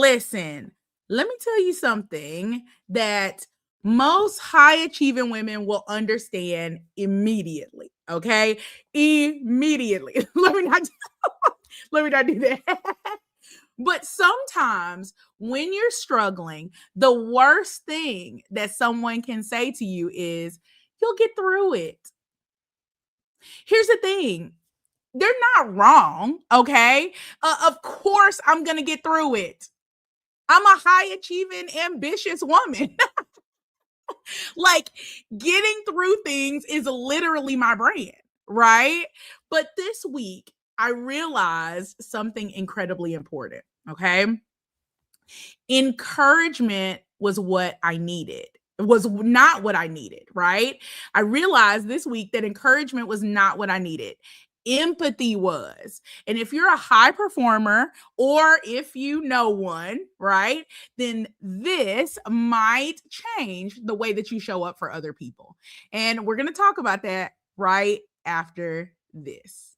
Listen, let me tell you something that most high achieving women will understand immediately. Okay. Immediately. Let me not do that. But sometimes when you're struggling, the worst thing that someone can say to you is, you'll get through it. Here's the thing, they're not wrong. Okay. Of course, I'm going to get through it. I'm a high achieving, ambitious woman. Like, getting through things is literally my brand, right? But this week, I realized something incredibly important. Okay. Encouragement was what I needed. It was not what I needed, right? I realized this week that encouragement was not what I needed. Empathy was. And if you're a high performer or if you know one, right, then this might change the way that you show up for other people. And we're going to talk about that right after this.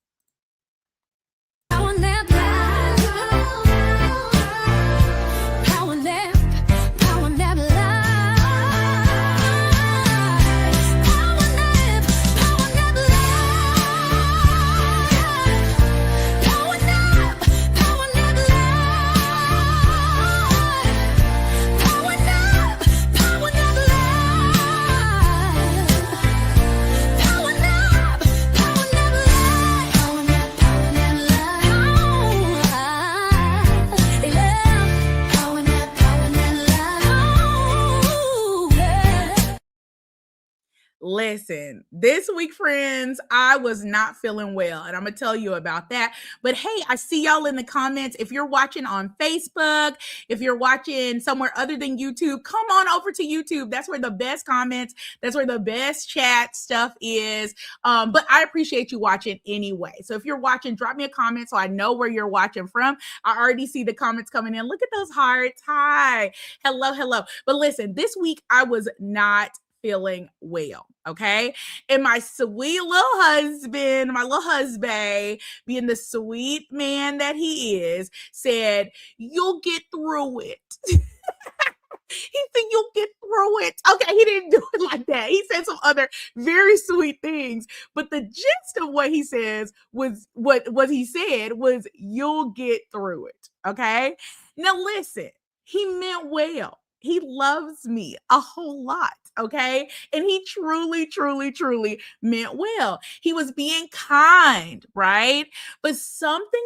Listen, this week, friends, I was not feeling well, and I'm going to tell you about that. But hey, I see y'all in the comments. If you're watching on Facebook, if you're watching somewhere other than YouTube, come on over to YouTube. That's where the best comments, that's where the best chat stuff is. But I appreciate you watching anyway. So if you're watching, drop me a comment so I know where you're watching from. I already see the comments coming in. Look at those hearts. Hi. Hello, hello. But listen, this week I was not feeling well. Okay. And my sweet little husband, my little husband, being the sweet man that he is, said, you'll get through it. He said, you'll get through it. Okay, he didn't do it like that. He said some other very sweet things. But the gist of what he says was what he said was, you'll get through it. Okay. Now listen, he meant well. He loves me a whole lot. Okay. And he truly, truly, truly meant well. He was being kind, right? But something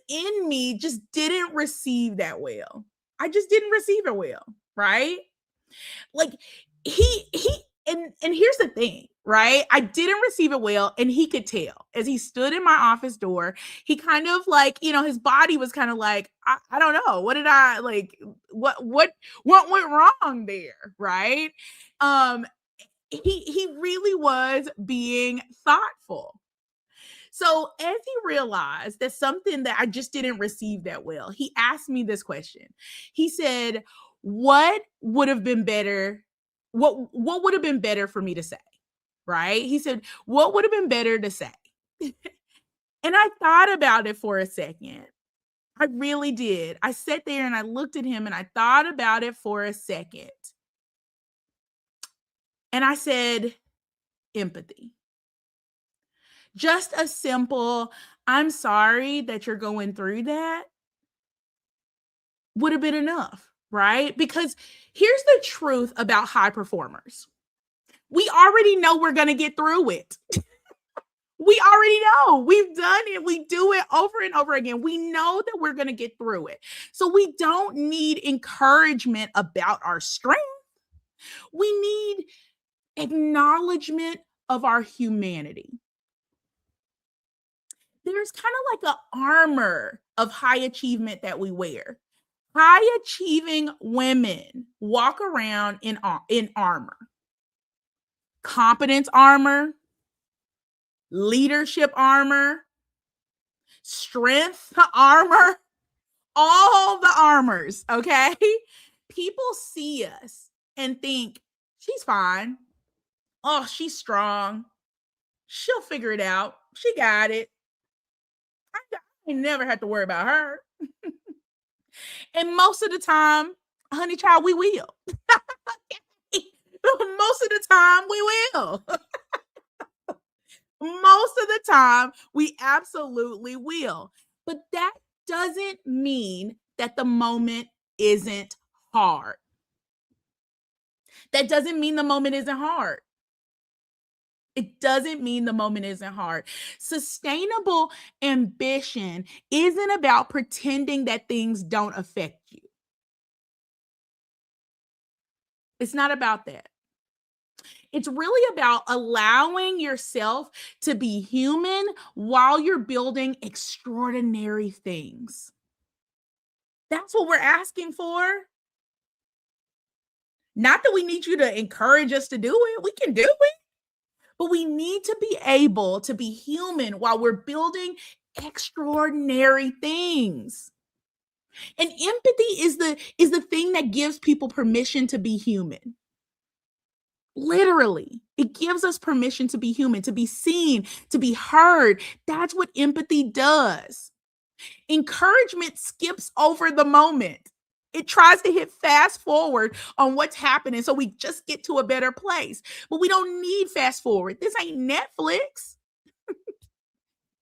in me just didn't receive that well. I just didn't receive it well, right? Like he and here's the thing, right? I didn't receive it well, and he could tell as he stood in my office door. He kind of like, his body was kind of like, I don't know, what did I like? What went wrong there, right? Um, he really was being thoughtful. So as he realized that something that I just didn't receive that well, he asked me this question. He said, "What would have been better? What would have been better for me to say?" Right? He said, "What would have been better to say?" And I thought about it for a second. I really did. I sat there and I looked at him and I thought about it for a second. And I said, empathy. Just a simple, I'm sorry that you're going through that would have been enough, right? Because here's the truth about high performers. We already know we're going to get through it. We already know. We've done it. We do it over and over again. We know that we're going to get through it. So we don't need encouragement about our strength. We need acknowledgement of our humanity. There's kind of like an armor of high achievement that we wear. High achieving women walk around in armor. Competence armor, leadership armor, strength armor, all the armors, okay? People see us and think, she's fine. Oh, she's strong. She'll figure it out. She got it. I I never had to worry about her. And most of the time, honey child, we will. Most of the time, we will. Most of the time, we absolutely will. But that doesn't mean that the moment isn't hard. That doesn't mean the moment isn't hard. It doesn't mean the moment isn't hard. Sustainable ambition isn't about pretending that things don't affect you. It's not about that. It's really about allowing yourself to be human while you're building extraordinary things. That's what we're asking for. Not that we need you to encourage us to do it. We can do it. But we need to be able to be human while we're building extraordinary things. And empathy is the thing that gives people permission to be human. Literally, it gives us permission to be human, to be seen, to be heard. That's what empathy does. Encouragement skips over the moment. It tries to hit fast forward on what's happening so we just get to a better place. But we don't need fast forward. This ain't Netflix.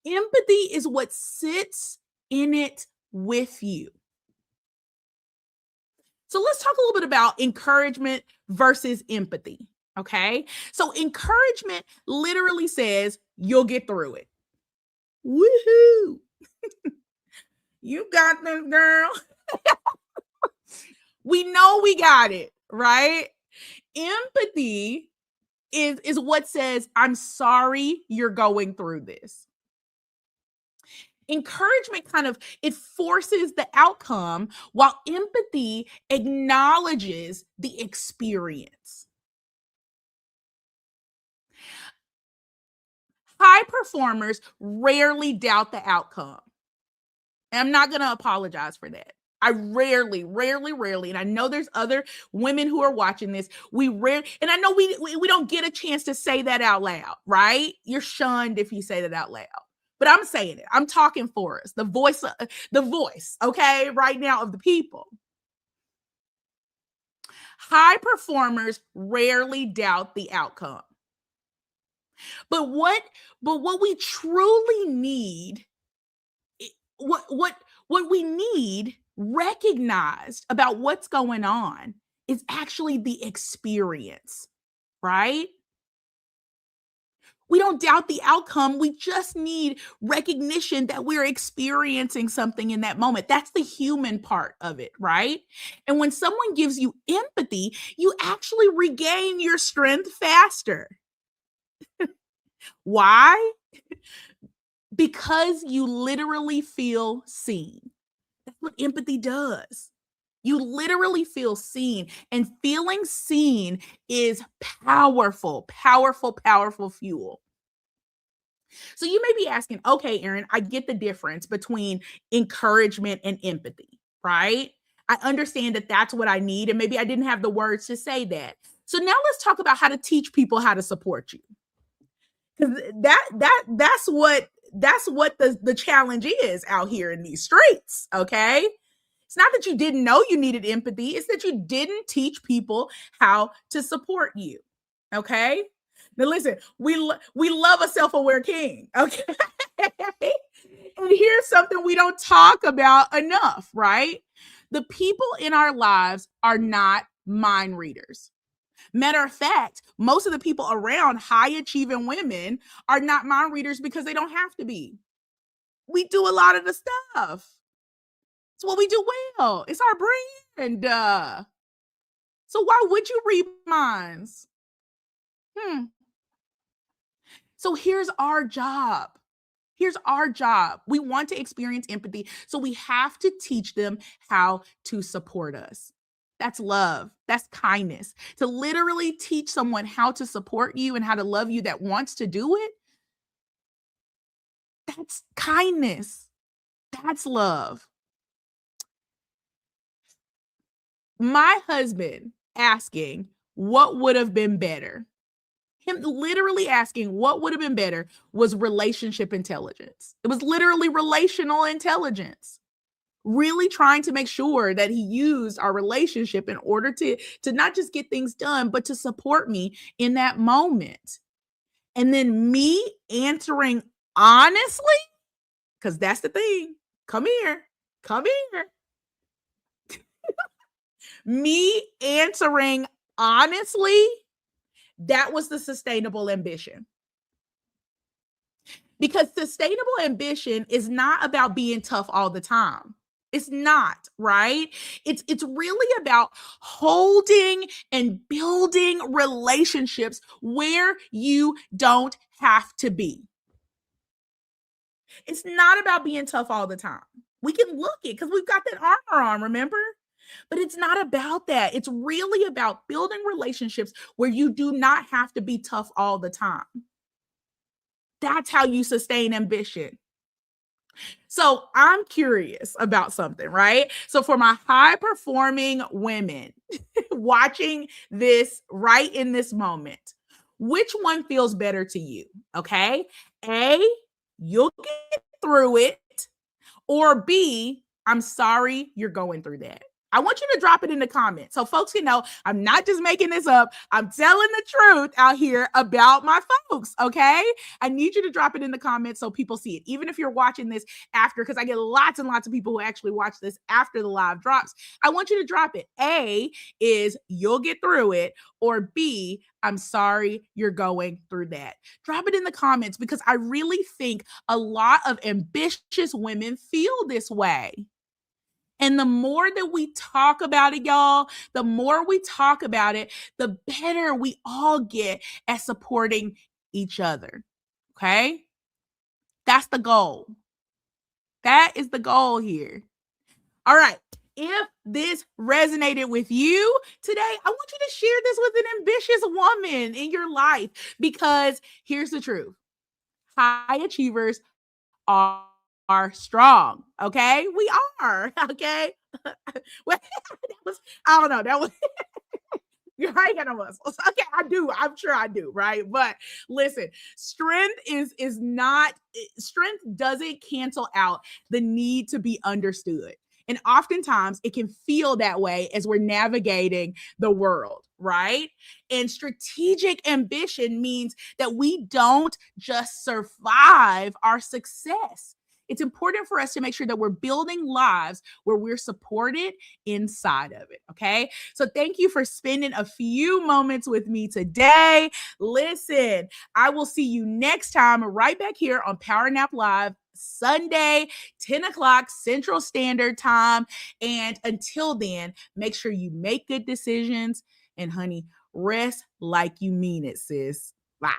Empathy is what sits in it with you. So let's talk a little bit about encouragement versus empathy. Okay. So encouragement literally says you'll get through it. Woohoo. You got this, girl. We know we got it, right? Empathy is what says, I'm sorry you're going through this. Encouragement kind of it forces the outcome while empathy acknowledges the experience. High performers rarely doubt the outcome. And I'm not going to apologize for that. I rarely, and I know there's other women who are watching this. And I know we don't get a chance to say that out loud, right? You're shunned if you say that out loud. But I'm saying it. I'm talking for us. The voice, okay, right now of the people. High performers rarely doubt the outcome. But what we truly need, what we need recognized about what's going on is actually the experience, right? We don't doubt the outcome. We just need recognition that we're experiencing something in that moment. That's the human part of it, right? And when someone gives you empathy, you actually regain your strength faster. Why? Because you literally feel seen. That's what empathy does. You literally feel seen, and feeling seen is powerful, powerful, powerful fuel. So you may be asking, okay, Erin, I get the difference between encouragement and empathy, right? I understand that that's what I need, and maybe I didn't have the words to say that. So now let's talk about how to teach people how to support you. Because that's what the challenge is out here in these streets, okay? It's not that you didn't know you needed empathy, it's that you didn't teach people how to support you. Okay? Now listen, we love a self-aware king, okay? And here's something we don't talk about enough, right? The people in our lives are not mind readers. Matter of fact, most of the people around high achieving women are not mind readers because they don't have to be. We do a lot of the stuff. It's what we do well. It's our brand. So why would you read minds? So here's our job. Here's our job. We want to experience empathy, so we have to teach them how to support us. That's love. That's kindness. To literally teach someone how to support you and how to love you that wants to do it, that's kindness. That's love. My husband asking, what would have been better? Him literally asking what would have been better was relationship intelligence. It was literally relational intelligence. Really trying to make sure that he used our relationship in order to not just get things done, but to support me in that moment. And then me answering honestly, because that's the thing. Come here. Come here. Me answering honestly, that was the sustainable ambition. Because sustainable ambition is not about being tough all the time. It's not, right? It's really about holding and building relationships where you don't have to be. It's not about being tough all the time. We can look it because we've got that armor on, remember? But it's not about that. It's really about building relationships where you do not have to be tough all the time. That's how you sustain ambition. So I'm curious about something, right? So for my high performing women watching this right in this moment, which one feels better to you? Okay. A, you'll get through it. Or B, I'm sorry you're going through that. I want you to drop it in the comments so folks can know I'm not just making this up. I'm telling the truth out here about my folks, okay? I need you to drop it in the comments so people see it, even if you're watching this after, because I get lots and lots of people who actually watch this after the live drops. I want you to drop it. A is you'll get through it, or B, I'm sorry you're going through that. Drop it in the comments because I really think a lot of ambitious women feel this way. And the more that we talk about it, y'all, the more we talk about it, the better we all get at supporting each other. Okay? That's the goal. That is the goal here. All right. If this resonated with you today, I want you to share this with an ambitious woman in your life because here's the truth. High achievers are strong. Okay. We are. Okay. Well, I don't know. That was you ain't got no muscles. Okay, I do. I'm sure I do, right? But listen, strength is not strength doesn't cancel out the need to be understood. And oftentimes it can feel that way as we're navigating the world, right? And strategic ambition means that we don't just survive our success. It's important for us to make sure that we're building lives where we're supported inside of it. Okay. So thank you for spending a few moments with me today. Listen, I will see you next time right back here on Power Nap Live. Sunday, 10 o'clock Central Standard Time. And until then, make sure you make good decisions. And honey, rest like you mean it, sis. Bye.